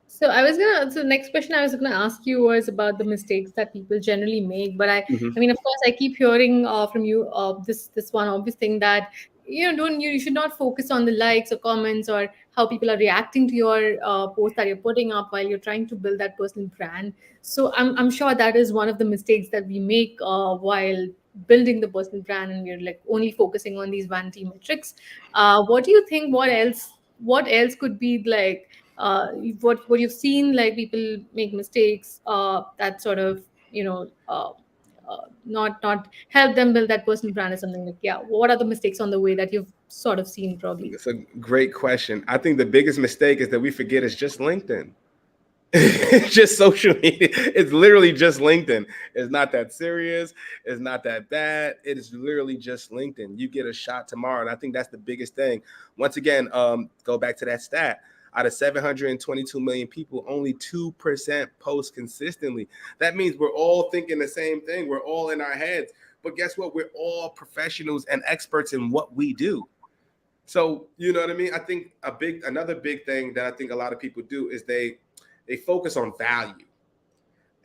So the next question I was gonna ask you was about the mistakes that people generally make. But I mean, of course, I keep hearing from you this one obvious thing that you should not focus on the likes or comments or how people are reacting to your post that you're putting up while you're trying to build that personal brand. So I'm sure that is one of the mistakes that we make while building the personal brand, and we're like only focusing on these vanity metrics. What do you think? What else could be like? What you've seen, like people make mistakes that sort of not help them build that personal brand or something, like, yeah, what are the mistakes on the way that you've sort of seen probably? It's a great question. I think the biggest mistake is that we forget it's just LinkedIn. Just social media. It's literally just LinkedIn. It's not that serious. It's not that bad. It is literally just LinkedIn. You get a shot tomorrow. And I think that's the biggest thing. Once again, go back to that stat. Out of 722 million people, only 2% post consistently. That means we're all thinking the same thing. We're all in our heads. But guess what? We're all professionals and experts in what we do. So, you know what I mean? I think another big thing that I think a lot of people do is they focus on value.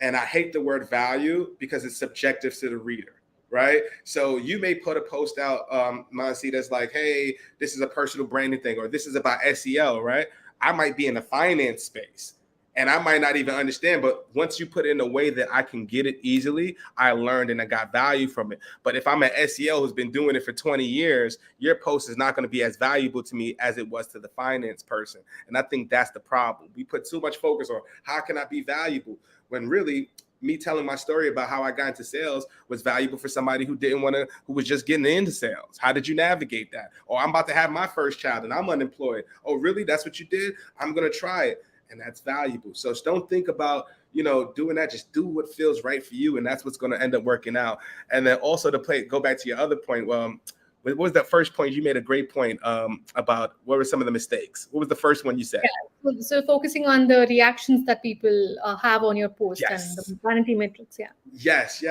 And I hate the word value because it's subjective to the reader, right? So you may put a post out, Monsi, that's like, hey, this is a personal branding thing, or this is about SEO, right? I might be in the finance space and I might not even understand, but once you put it in a way that I can get it easily, I learned and I got value from it. But if I'm an SEO who's been doing it for 20 years, your post is not going to be as valuable to me as it was to the finance person. And I think that's the problem. We put too much focus on how can I be valuable, when really me telling my story about how I got into sales was valuable for somebody who who was just getting into sales. How did you navigate that? Or I'm about to have my first child and I'm unemployed. Oh, really? That's what you did? I'm going to try it. And that's valuable. So don't think about, doing that. Just do what feels right for you. And that's what's going to end up working out. And then also go back to your other point. What was that first point? You made a great point about what were some of the mistakes. What was the first one you said? Yeah. So focusing on the reactions that people have on your post. Yes. And the vanity metrics. Yeah. Yes.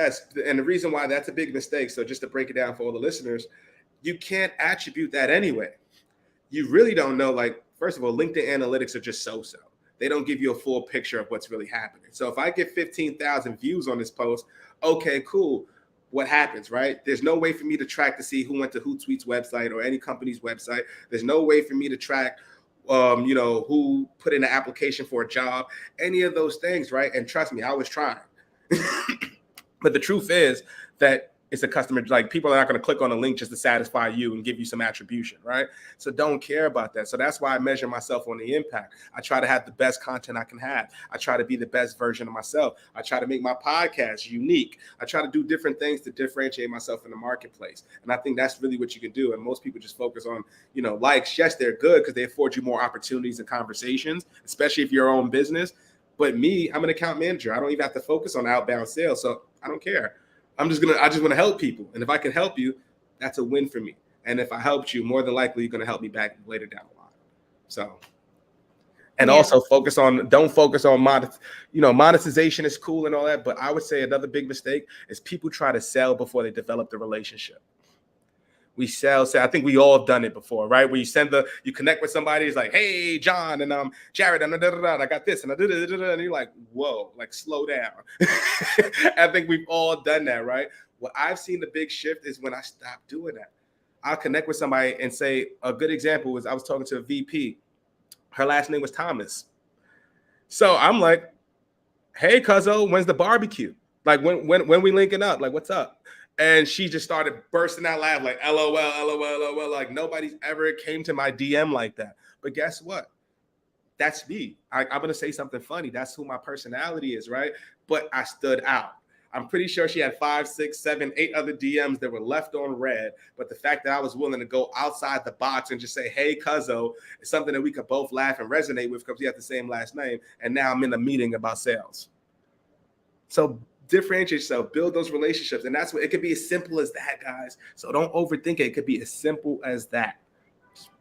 And the reason why that's a big mistake. So just to break it down for all the listeners, you can't attribute that anyway. You really don't know. Like, first of all, LinkedIn analytics are just so-so. They don't give you a full picture of what's really happening. So if I get 15,000 views on this post, okay, cool. What happens, right? There's no way for me to track to see who went to Hootsuite's website or any company's website. There's no way for me to track, who put in an application for a job, any of those things, right? And trust me, I was trying. But the truth is that it's a customer, like people are not going to click on a link just to satisfy you and give you some attribution, right? So don't care about that. So that's why I measure myself on the impact. I try to have the best content I can have. I try to be the best version of myself. I try to make my podcast unique. I try to do different things to differentiate myself in the marketplace. And I think that's really what you can do. And most people just focus on, likes. Yes, they're good because they afford you more opportunities and conversations, especially if you're your own business. But me, I'm an account manager. I don't even have to focus on outbound sales. So I don't care. I just want to help people. And if I can help you, that's a win for me. And if I helped you, more than likely, you're going to help me back later down the line. So, and also don't focus on monetization is cool and all that. But I would say another big mistake is people try to sell before they develop the relationship. We sell. I think we all have done it before, right? Where you connect with somebody, it's like, hey, John, and Jarrett, and I got this, and and you're like, whoa, like slow down. I think we've all done that, right? What I've seen the big shift is when I stopped doing that. I'll connect with somebody and say, a good example was I was talking to a VP. Her last name was Thomas. So I'm like, hey, cuzzo, when's the barbecue? Like when we linking up? Like, what's up? And she just started bursting out laughing, like LOL, LOL, LOL. Like nobody's ever came to my DM like that. But guess what? That's me. I'm gonna say something funny. That's who my personality is, right? But I stood out. I'm pretty sure she had 5, 6, 7, 8 other DMs that were left on red. But the fact that I was willing to go outside the box and just say, hey, cuzzo, is something that we could both laugh and resonate with because we have the same last name. And now I'm in a meeting about sales. So differentiate yourself, build those relationships. And that's what it could be as simple as that, guys. So don't overthink it. It could be as simple as that.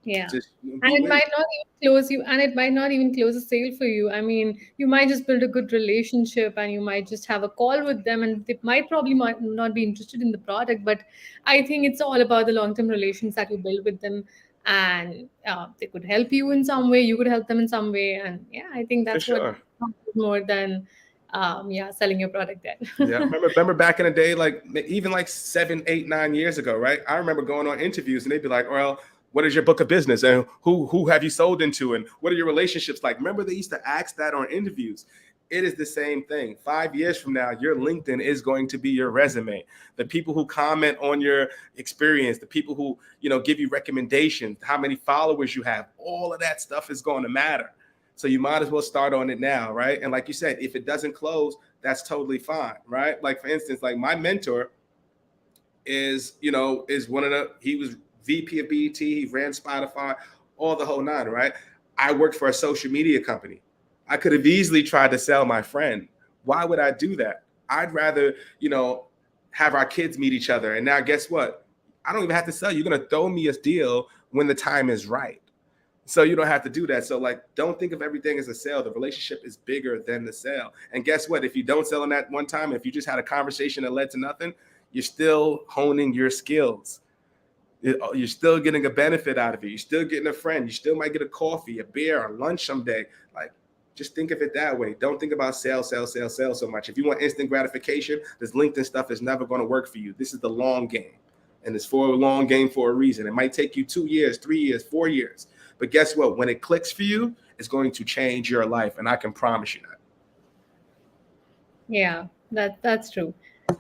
Yeah. Just And it might not even close you, and it might not even close a sale for you. I mean, you might just build a good relationship and you might just have a call with them, and they might not be interested in the product. But I think it's all about the long term relations that you build with them. And they could help you in some way, you could help them in some way. And yeah, I think for that's what sure. more than selling your product Yeah, then. remember back in the day, like even like 7, 8, 9 years ago, right? I remember going on interviews and they'd be like, well, what is your book of business and who have you sold into and what are your relationships like? Remember they used to ask that on interviews. It is the same thing. 5 years from now, your LinkedIn is going to be your resume. The people who comment on your experience, the people who, give you recommendations, how many followers you have, all of that stuff is going to matter. So you might as well start on it now, right? And like you said, if it doesn't close, that's totally fine, right? Like for instance, like my mentor is he was VP of BET, he ran Spotify, all the whole nine, right? I worked for a social media company. I could have easily tried to sell my friend. Why would I do that? I'd rather, have our kids meet each other. And now guess what? I don't even have to sell you. You're going to throw me a deal when the time is right. So you don't have to do that. So like, don't think of everything as a sale. The relationship is bigger than the sale. And guess what? If you don't sell in that one time, if you just had a conversation that led to nothing, you're still honing your skills. You're still getting a benefit out of it. You're still getting a friend. You still might get a coffee, a beer, or lunch someday. Like, just think of it that way. Don't think about sell so much. If you want instant gratification, this LinkedIn stuff is never going to work for you. This is the long game. And it's for a long game for a reason. It might take you 2 years, 3 years, 4 years. But guess what? When it clicks for you, it's going to change your life. And I can promise you that. Yeah, that's true.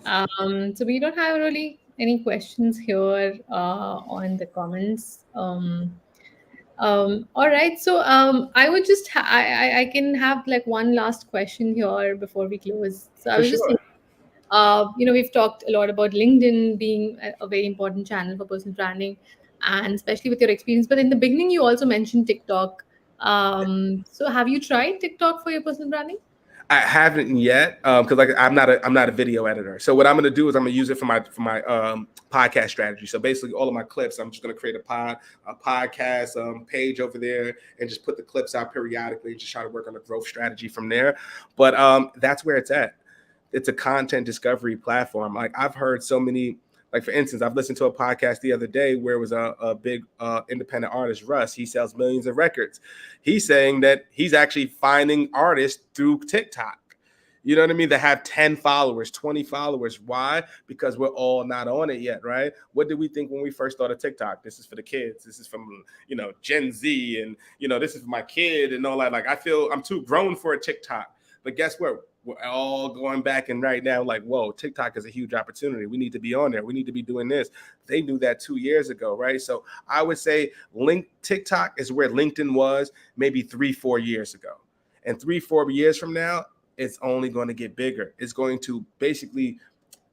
So we don't have really any questions here on the comments. All right. So I would just I can have like one last question here before we close. So I For was just sure. thinking, we've talked a lot about LinkedIn being a very important channel for personal branding, and especially with your experience. But in the beginning, you also mentioned TikTok. So have you tried TikTok for your personal branding? I haven't yet, because like I'm not a video editor. So what I'm gonna do is I'm gonna use it for my podcast strategy. So basically, all of my clips, I'm just gonna create a podcast page over there and just put the clips out periodically. Just try to work on the growth strategy from there. But that's where it's at. It's a content discovery platform. Like I've heard so many. Like for instance, I've listened to a podcast the other day where it was a big independent artist, Russ. He sells millions of records. He's saying that he's actually finding artists through TikTok. You know what I mean? That have 10 followers, 20 followers. Why? Because we're all not on it yet, right? What did we think when we first started TikTok? This is for the kids. This is from, Gen Z. And, this is for my kid and all that. Like, I feel I'm too grown for a TikTok. But guess what? We're all going back and right now, like, whoa, TikTok is a huge opportunity. We need to be on there. We need to be doing this. They knew that 2 years ago, right? So I would say TikTok is where LinkedIn was maybe 3, 4 years ago. And 3, 4 years from now, it's only going to get bigger. It's going to basically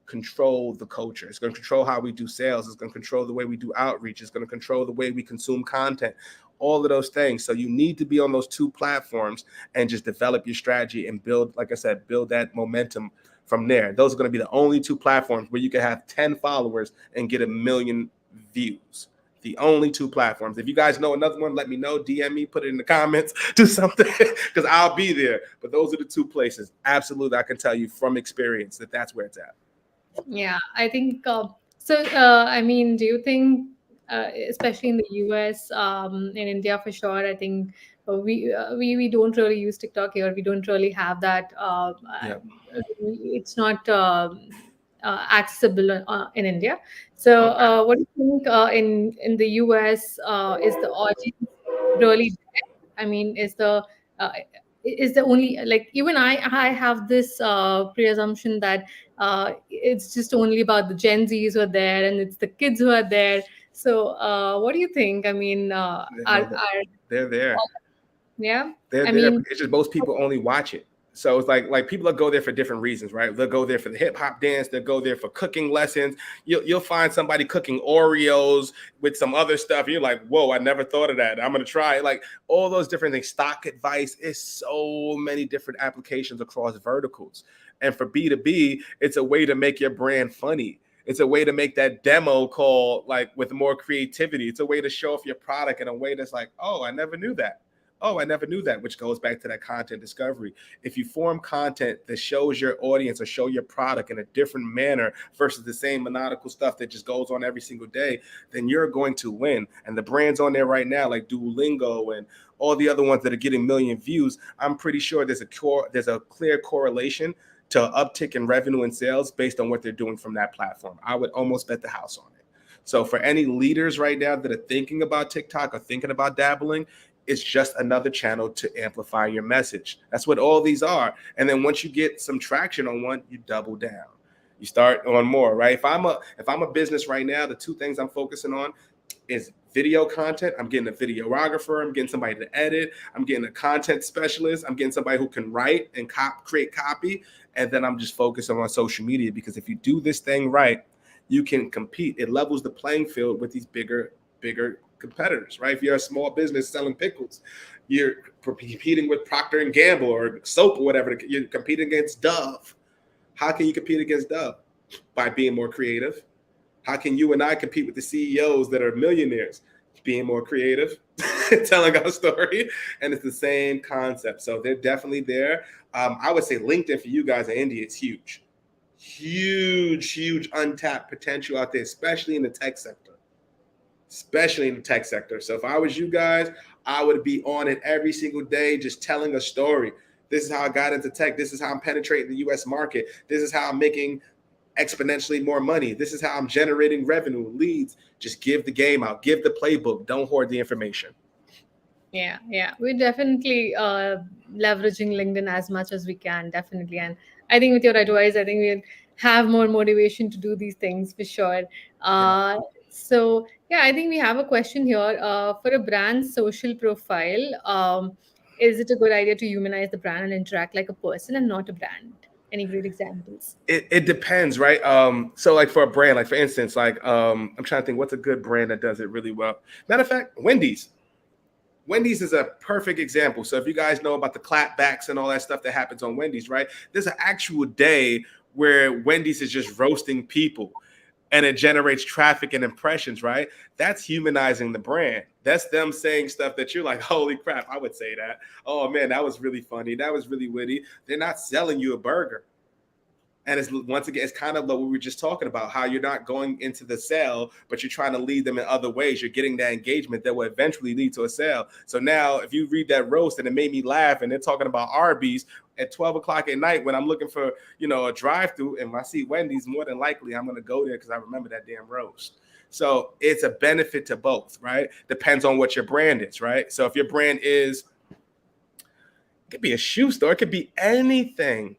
control the culture. It's going to control how we do sales. It's going to control the way we do outreach. It's going to control the way we consume content, all of those things. So you need to be on those two platforms and just develop your strategy and build, like I said, build that momentum from there. Those are going to be the only two platforms where you can have 10 followers and get 1 million views. The only two platforms. If you guys know another one, let me know. DM me, put it in the comments, do something, because I'll be there. But those are the two places. Absolutely, I can tell you from experience that that's where it's at. Yeah, I think so. I mean, do you think especially in the US, in India for sure. I think we don't really use TikTok here. We don't really have that. Yeah. It's not accessible in India. So, Okay. what do you think in the US? Is the audience really there? I mean, uh, is the only, like, even I have this preassumption that it's just only about the Gen Zs who are there and it's the kids who are there. So, what do you think? I mean, No, they're there. yeah, They're I there. mean, It's just most people only watch it. So it's like people that go there for different reasons, right? They'll go there for the hip hop dance. They'll go there for cooking lessons. You'll find somebody cooking Oreos with some other stuff. You're like, whoa, I never thought of that. I'm gonna try it. Like all those different things. Stock advice is so many different applications across verticals. And for B2B, it's a way to make your brand funny. It's a way to make that demo call like with more creativity. It's a way to show off your product in a way that's like, oh, I never knew that. Oh, I never knew that, which goes back to that content discovery. If you form content that shows your audience or show your product in a different manner versus the same monadical stuff that just goes on every single day, then you're going to win. And the brands on there right now, like Duolingo and all the other ones that are getting million views, I'm pretty sure there's a clear correlation to uptick in revenue and sales based on what they're doing from that platform. I would almost bet the house on it. So for any leaders right now that are thinking about TikTok or thinking about dabbling, it's just another channel to amplify your message. That's what all these are. And then once you get some traction on one, you double down. You start on more, right? If I'm a business right now, the two things I'm focusing on is video content. I'm getting a videographer. I'm getting somebody to edit. I'm getting a content specialist. I'm getting somebody who can write and create copy. And then I'm just focusing on social media, because if you do this thing right, you can compete. It levels the playing field with these bigger competitors, right? If you're a small business selling pickles, you're competing with Procter and Gamble or soap or whatever. You're competing against Dove. How can you compete against Dove? By being more creative. How can you and I compete with the CEOs that are millionaires? Being more creative, telling our story. And it's the same concept. So they're definitely there. I would say LinkedIn for you guys in India is huge. Huge untapped potential out there, especially in the tech sector. So if I was you guys, I would be on it every single day, just telling a story. This is how I got into tech. This is how I'm penetrating the US market. This is how I'm making exponentially more money. This is how I'm generating revenue, leads. Just give the game out, give the playbook. Don't hoard the information. yeah, we're definitely leveraging LinkedIn as much as we can, definitely. And I think with your advice, I think we'll have more motivation to do these things for sure. Yeah. So yeah, I think we have a question here. For a brand's social profile, is it a good idea to humanize the brand and interact like a person and not a brand? Any great examples? It depends, right? So like for a brand, like for instance, like I'm trying to think what's a good brand that does it really well. Matter of fact, Wendy's. Wendy's is a perfect example. So if you guys know about the clapbacks and all that stuff that happens on Wendy's, right? There's an actual day where Wendy's is just roasting people and it generates traffic and impressions, right? That's humanizing the brand. That's them saying stuff that you're like, holy crap, I would say that. Oh man, that was really funny. That was really witty. They're not selling you a burger. And it's once again, it's kind of like what we were just talking about, how you're not going into the sale, but you're trying to lead them in other ways. You're getting that engagement that will eventually lead to a sale. So now if you read that roast and it made me laugh and they're talking about Arby's at 12 o'clock at night when I'm looking for, a drive-through, and when I see Wendy's, more than likely I'm going to go there because I remember that damn roast. So it's a benefit to both, right? Depends on what your brand is, right? So if your brand is, it could be a shoe store, it could be anything.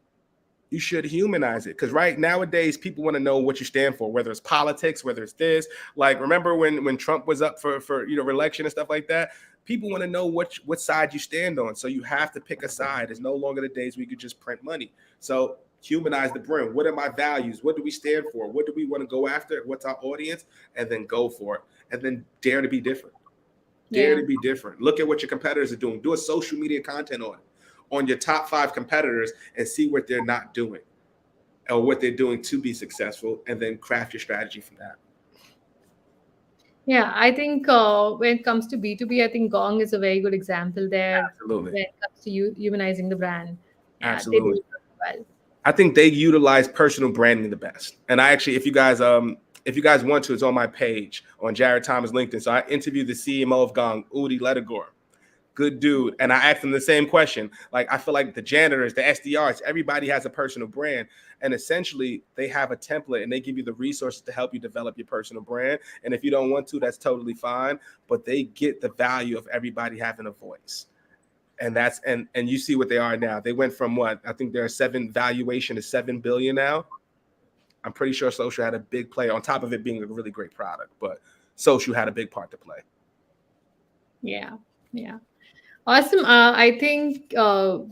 You should humanize it, because nowadays people want to know what you stand for, whether it's politics, whether it's this. Like, remember when Trump was up for re-election and stuff like that? People want to know what side you stand on. So you have to pick a side. It's no longer the days where you could just print money. So humanize the brand. What are my values? What do we stand for? What do we want to go after? What's our audience? And then go for it. And then dare to be different. Dare Yeah. to be different. Look at what your competitors are doing. Do a social media content on your top 5 competitors and see what they're not doing or what they're doing to be successful, and then craft your strategy from that. Yeah, I think when it comes to B2B, I think Gong is a very good example there Absolutely. when it comes to humanizing the brand. Yeah, they do Absolutely. it well. I think they utilize personal branding the best. And I actually, if you guys, if you guys want to, it's on my page on Jarrett Thomas LinkedIn. So I interviewed the CMO of Gong, Udi Ledegor. Good dude. And I asked him the same question. Like, I feel like the janitors, the SDRs, everybody has a personal brand. And essentially, they have a template and they give you the resources to help you develop your personal brand. And if you don't want to, that's totally fine. But they get the value of everybody having a voice. And that's and you see what they are now. They went from what? I think their valuation is 7 billion now. I'm pretty sure social had a big play on top of it being a really great product, but social had a big part to play. Yeah. Yeah. Awesome. I think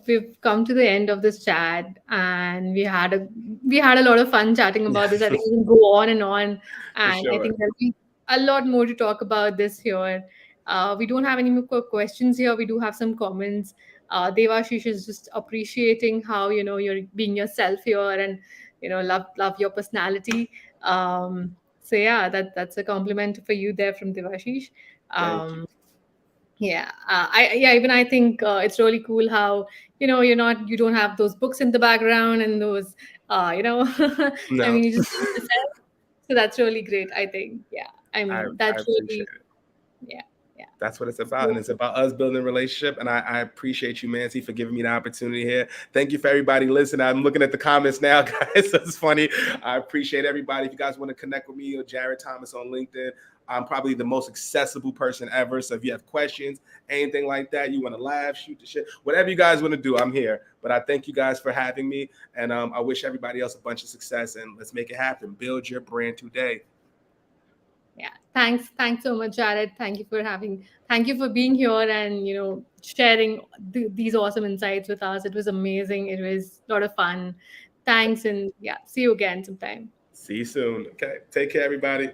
we've come to the end of this chat, and we had a lot of fun chatting about this. I think we can go on and on, For and I sure. think there'll be a lot more to talk about this here. We don't have any more questions here. We do have some comments. Devashish is just appreciating how you're being yourself here, and love your personality. So yeah, that's a compliment for you there from Devashish. Thank you. Um, yeah, even I think it's really cool how you don't have those books in the background and those I No, mean you just be yourself. So that's really great. I think I mean I that's appreciate really it. yeah yeah. That's what it's about. And So it's about us building a relationship. And I appreciate you, Mancy, for giving me the opportunity here. Thank you for everybody listening. I'm looking at the comments now, guys. That's funny. I appreciate everybody. If you guys want to connect with me or Jarrett Thomas on LinkedIn, I'm probably the most accessible person ever. So if you have questions, anything like that, you want to laugh, shoot the shit, whatever you guys want to do, I'm here. But I thank you guys for having me. And I wish everybody else a bunch of success. And let's make it happen. Build your brand today. yeah, thanks so much, Jared. Thank you for being here and sharing these awesome insights with us. It was amazing. It was a lot of fun. Thanks, and yeah, see you again sometime. See you soon. Okay. Take care, everybody.